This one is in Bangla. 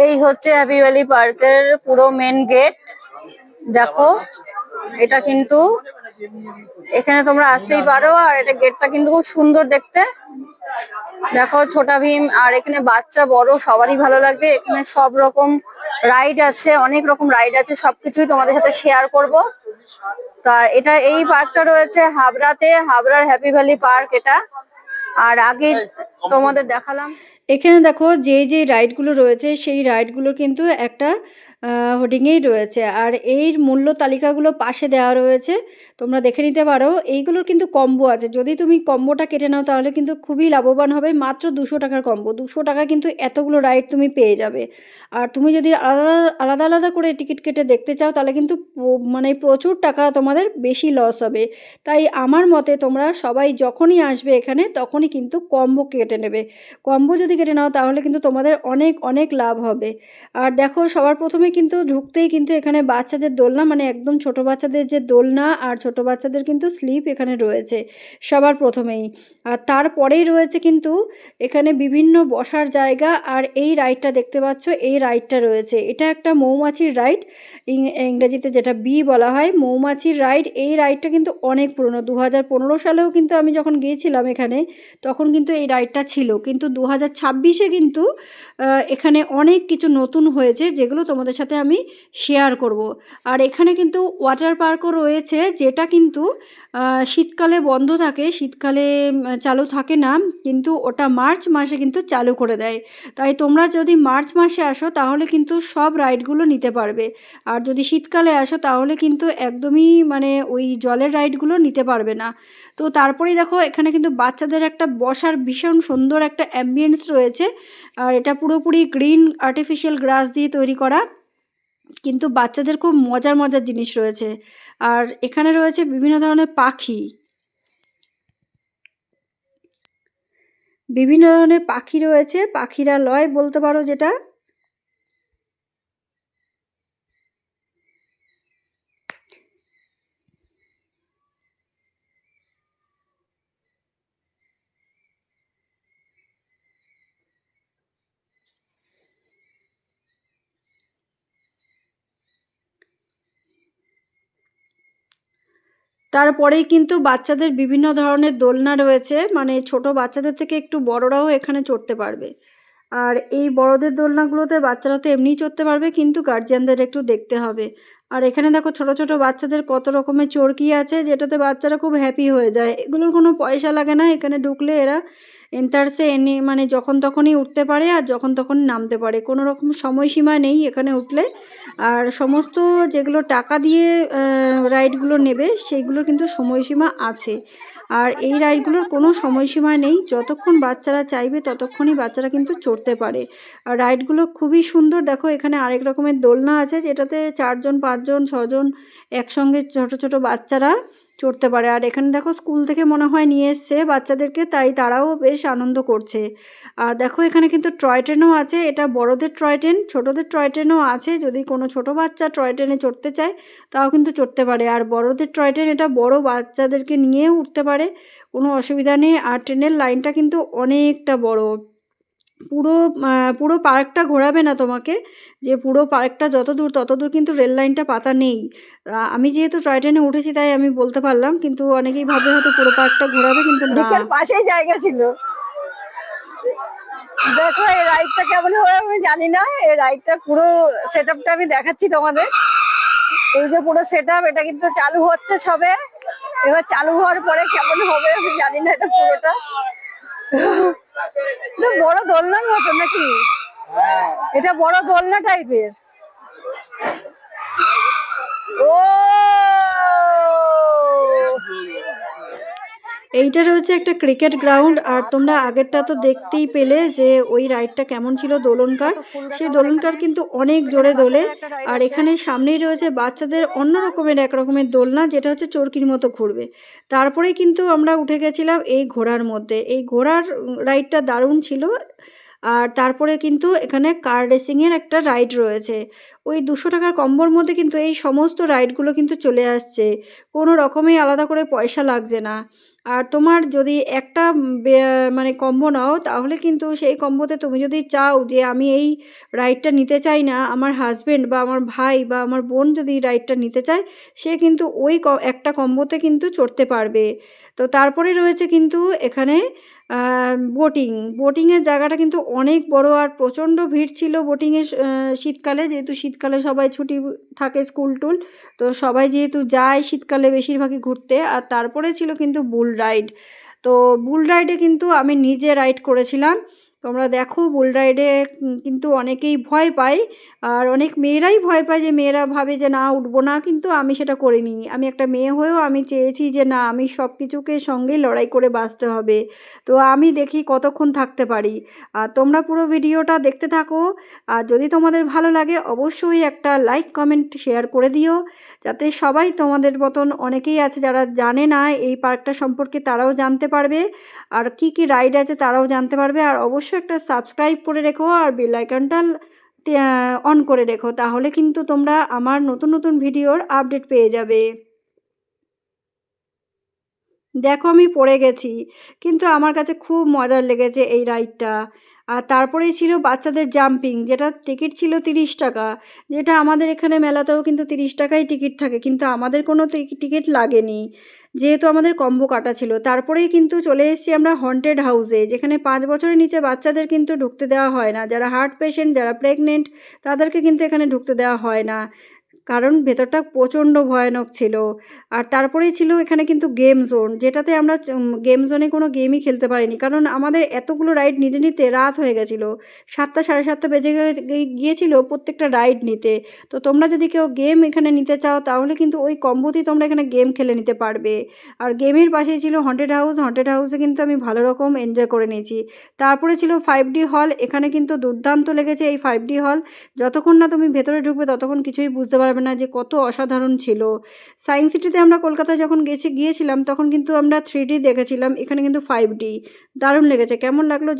এই হচ্ছে হ্যাপি ভ্যালি পার্কের পুরো মেন গেট। দেখো, এটা কিন্তু এখানে তোমরা আসতেই পারো, আর এটা গেটটা কিন্তু খুব সুন্দর দেখতে। দেখো ছোটা ভীম, আর এখানে বাচ্চা বড় সবারই ভালো লাগবে। এখানে সব রকম রাইড আছে, অনেক রকম রাইড আছে, সবকিছুই তোমাদের সাথে শেয়ার করব। এটা এই পার্কটা রয়েছে হাবড়াতে, হাবড়ার হ্যাপি ভ্যালি পার্ক এটা। আর আগে তোমাদের দেখালাম। এখানে দেখো যে যে রাইডগুলো রয়েছে সেই রাইডগুলো কিন্তু একটা হোর্ডিংয়েই রয়েছে, আর এই মূল্য তালিকাগুলো পাশে দেওয়া রয়েছে, তোমরা দেখে নিতে পারো। এইগুলোর কিন্তু কম্বো আছে, যদি তুমি কম্বোটা কেটে নাও তাহলে কিন্তু খুবই লাভবান হবে। মাত্র 200 টাকার কম্বো, 200 টাকা কিন্তু এতগুলো রাইড তুমি পেয়ে যাবে। আর তুমি যদি আলাদা আলাদা আলাদা করে টিকিট কেটে দেখতে চাও তাহলে কিন্তু মানে প্রচুর টাকা তোমাদের বেশি লস হবে। তাই আমার মতে তোমরা সবাই যখনই আসবে এখানে তখনই কিন্তু কম্বো কেটে নেবে। কম্বো যদি কেটে নাও তাহলে কিন্তু তোমাদের অনেক অনেক লাভ হবে। আর দেখো সবার প্রথমে কিন্তু ঢুকতেই কিন্তু এখানে বাচ্চাদের দোলনা, মানে একদম ছোট বাচ্চাদের যে দোলনা আর ছোট বাচ্চাদের কিন্তু স্লিপ এখানে রয়েছে সবার প্রথমেই। আর তারপরেই রয়েছে কিন্তু এখানে বিভিন্ন বসার জায়গা। আর এই রাইডটা দেখতে পাচ্ছ, এই রাইডটা রয়েছে, এটা একটা মৌমাছির রাইড, ইংরেজিতে যেটা বি বলা হয়, মৌমাছির রাইড। এই রাইডটা কিন্তু অনেক পুরনো, 2015 সালেও কিন্তু আমি যখন গিয়েছিলাম এখানে তখন কিন্তু এই রাইডটা ছিল, কিন্তু 2026-এ কিন্তু এখানে অনেক কিছু নতুন হয়েছে যেগুলো তোমাদের সাথে আমি শেয়ার করব। আর এখানে কিন্তু ওয়াটার পার্কও রয়েছে, যেটা কিন্তু শীতকালে বন্ধ থাকে, শীতকালে চালু থাকে না, কিন্তু ওটা মার্চ মাসে কিন্তু চালু করে দেয়। তাই তোমরা যদি মার্চ মাসে আসো তাহলে কিন্তু সব রাইডগুলো নিতে পারবে, আর যদি শীতকালে আসো তাহলে কিন্তু একদমই মানে ওই জলের রাইডগুলো নিতে পারবে না। তো তারপরেই দেখো এখানে কিন্তু বাচ্চাদের একটা বসার ভীষণ সুন্দর একটা অ্যাম্বিয়েন্স রয়েছে, আর এটা পুরোপুরি গ্রিন আর্টিফিশিয়াল গ্রাস দিয়ে তৈরি করা, কিন্তু বাচ্চাদের খুব মজার মজার জিনিস রয়েছে। আর এখানে রয়েছে বিভিন্ন ধরনের পাখি, বিভিন্ন ধরনের পাখি রয়েছে, পাখিরা লয় বলতে পারো যেটা। তারপরেই কিন্তু বাচ্চাদের বিভিন্ন ধরনের দোলনা রয়েছে, মানে ছোট বাচ্চাদের থেকে একটু বড়রাও এখানে চড়তে পারবে। আর এই বড়দের দোলনাগুলোতে বাচ্চারা তো এমনিই চড়তে পারবে, কিন্তু গার্জিয়ানদের একটু দেখতে হবে। আর এখানে দেখো ছোট ছোট বাচ্চাদের কত রকমের চরকি আছে, যেটাতে বাচ্চারা খুব হ্যাপি হয়ে যায়। এগুলোর কোনো পয়সা লাগে না, এখানে ঢুকলে এরা এন্টারসে এনে মানে যখন তখনই উঠতে পারে আর যখন তখন নামতে পারে, কোনো রকম সময়সীমা নেই এখানে উঠলে। আর সমস্ত যেগুলো টাকা দিয়ে রাইডগুলো নেবে সেইগুলোর কিন্তু সময়সীমা আছে, আর এই রাইডগুলোর কোনো সময়সীমা নেই, যতক্ষণ বাচ্চারা চাইবে ততক্ষণই বাচ্চারা কিন্তু চড়তে পারে। আর রাইডগুলো খুবই সুন্দর। দেখো এখানে আরেক রকমের দোলনা আছে, যেটাতে 4জন 5জন 6জন একসঙ্গে ছোট ছোট বাচ্চারা চড়তে পারে। আর এখানে দেখো স্কুল থেকে মনে হয় নিয়ে এসছে বাচ্চাদেরকে, তাই তারাও বেশ আনন্দ করছে। আর দেখো এখানে কিন্তু টয় ট্রেনও আছে, এটা বড়দের টয় ট্রেন, ছোটোদের টয় ট্রেনও আছে, যদি কোনো ছোট বাচ্চা টয় ট্রেনে চড়তে চায় তাও কিন্তু চড়তে পারে। আর বড়দের টয় ট্রেন এটা বড় বাচ্চাদেরকে নিয়েও উঠতে পারে, কোনো অসুবিধা নেই। আর ট্রেনের লাইনটা কিন্তু অনেকটা বড়, পুরো পুরো পার্কটা ঘোরাবে না তোমাকে, যে পুরো পার্কটা যত দূর তত দূর কিন্তু রেল লাইনটা পাতা নেই। আমি যেহেতু টয় ট্রেনে উঠেছি তাই আমি বলতে পারলাম, কিন্তু অনেকেই ভাবে হয়তো পুরো পার্কটা ঘোরাবে, কিন্তু না, পাশেই জায়গা ছিল। দেখো এই রাইডটা কেমন হবে আমি জানি না, এই রাইডটা পুরো সেটআপটা আমি দেখাচ্ছি তোমাদের। এই যে পুরো সেটআপ, এটা কিন্তু চালু হচ্ছে সবে, এবার চালু হওয়ার পরে কেমন হবে আমি জানি না। এটা পুরোটা বড় দোলনার মতো নাকি, এটা বড় দোলনা টাইপের। ও এইটা রয়েছে একটা ক্রিকেট গ্রাউন্ড। আর তোমরা আগেরটা তো দেখতেই পেলে যে ওই রাইডটা কেমন ছিল, দোলনকার, সেই দোলনকার কিন্তু অনেক জোরে দোলে। আর এখানে সামনেই রয়েছে বাচ্চাদের অন্য রকমের এক রকমের দোলনা, যেটা হচ্ছে চরকির মতো ঘুরবে। তারপরে কিন্তু আমরা উঠে গেছিলাম এই ঘোড়ার মধ্যে, এই ঘোড়ার রাইডটা দারুণ ছিল। আর তারপরে কিন্তু এখানে কার রেসিংয়ের একটা রাইড রয়েছে। ওই 200 টাকার কম্বোর মধ্যে কিন্তু এই সমস্ত রাইডগুলো কিন্তু চলে আসছে, কোনো রকমেই আলাদা করে পয়সা লাগছে না। আর তোমার যদি একটা মানে কম্বো নাও, তাহলে কিন্তু সেই কম্বোতে তুমি যদি চাও যে আমি এই রাইডটা নিতে চাই না, আমার হাজবেন্ড বা আমার ভাই বা আমার বোন যদি রাইডটা নিতে চায়, সে কিন্তু ওই একটা কম্বোতে কিন্তু চড়তে পারবে। তো তারপরে রয়েছে কিন্তু এখানে বোটিং। বোটিংয়ের জায়গাটা কিন্তু অনেক বড়, আর প্রচণ্ড ভিড় ছিল বোটিংয়ে শীতকালে, যেহেতু শীতকালে সবাই ছুটি থাকে স্কুল টুল, তো সবাই যেহেতু যায় শীতকালে বেশিরভাগই ঘুরতে। আর তারপরে ছিল কিন্তু বুল রাইড। তো বুল রাইডে কিন্তু আমি নিজে রাইড করেছিলাম। তোমরা দেখো বুল রাইডে কিন্তু অনেকেই ভয় পায়, আর অনেক মেয়েরাই ভয় পায়, যে মেয়েরা ভাবে যে না উঠবো না, কিন্তু আমি সেটা করিনি। আমি একটা মেয়ে হয়েও আমি চেয়েছি যে না, আমি সব কিছুকে সঙ্গেই লড়াই করে বাঁচতে হবে। তো আমি দেখি কতক্ষণ থাকতে পারি। আর তোমরা পুরো ভিডিওটা দেখতে থাকো, আর যদি তোমাদের ভালো লাগে অবশ্যই একটা লাইক কমেন্ট শেয়ার করে দিও, যাতে সবাই তোমাদের মতন অনেকেই আছে যারা জানে না এই পার্কটা সম্পর্কে, তারাও জানতে পারবে, আর কি কি রাইড আছে তারাও জানতে পারবে। আর অবশ্যই একটা সাবস্ক্রাইব করে রেখো, আর বেল আইকনটা অন করে রেখো, তাহলে কিন্তু তোমরা আমার নতুন নতুন ভিডিওর আপডেট পেয়ে যাবে। দেখো আমি পড়ে গেছি, কিন্তু আমার কাছে খুব মজার লেগেছে এই রাইডটা। আর তারপরেই ছিল বাচ্চাদের জাম্পিং, যেটা টিকিট ছিল 30 টাকা, যেটা আমাদের এখানে মেলাতেও কিন্তু 30 টাকাই টিকিট থাকে, কিন্তু আমাদের কোনো টিকিট লাগেনি, যেহেতু আমাদের কম্বো কাটা ছিল। তারপরেই কিন্তু চলে এসেছি আমরা হন্টেড হাউসে, যেখানে 5 বছরের নিচে বাচ্চাদের কিন্তু ঢুকতে দেওয়া হয় না। যারা হার্ট পেশেন্ট, যারা প্রেগনেন্ট, তাদেরকে কিন্তু এখানে ঢুকতে দেওয়া হয় না, কারণ ভেতরটা প্রচণ্ড ভয়ানক ছিল। আর তারপরেই ছিল এখানে কিন্তু গেম জোন, যেটাতে আমরা গেম জোনে কোনো গেমই খেলতে পারিনি, কারণ আমাদের এতগুলো রাইড নিতে নিতে রাত হয়ে গেছিলো। 7টা 7:30 বেজে গিয়েছিল প্রত্যেকটা রাইড নিতে। তো তোমরা যদি কেউ গেম এখানে নিতে চাও, তাহলে কিন্তু ওই কম্বোতেই তোমরা এখানে গেম খেলে নিতে পারবে। আর গেমের পাশেই ছিল হন্টেড হাউস। হন্টেড হাউসে কিন্তু আমি ভালো রকম এনজয় করে নিয়েছি। তারপরে ছিল 5D হল। এখানে কিন্তু দুর্দান্ত লেগেছে এই 5D হল। যতক্ষণ না তুমি ভেতরে ঢুকবে ততক্ষণ কিছুই বুঝতে পারবে না যে কত অসাধারণ ছিল। সায়েন্স সিটিতে আমরা কলকাতায় যখন গিয়েছিলাম, তখন কিন্তু আমরা 3D দেখেছিলাম, এখানে কিন্তু 5D। দারুণ লেগেছে। কেমন লাগলো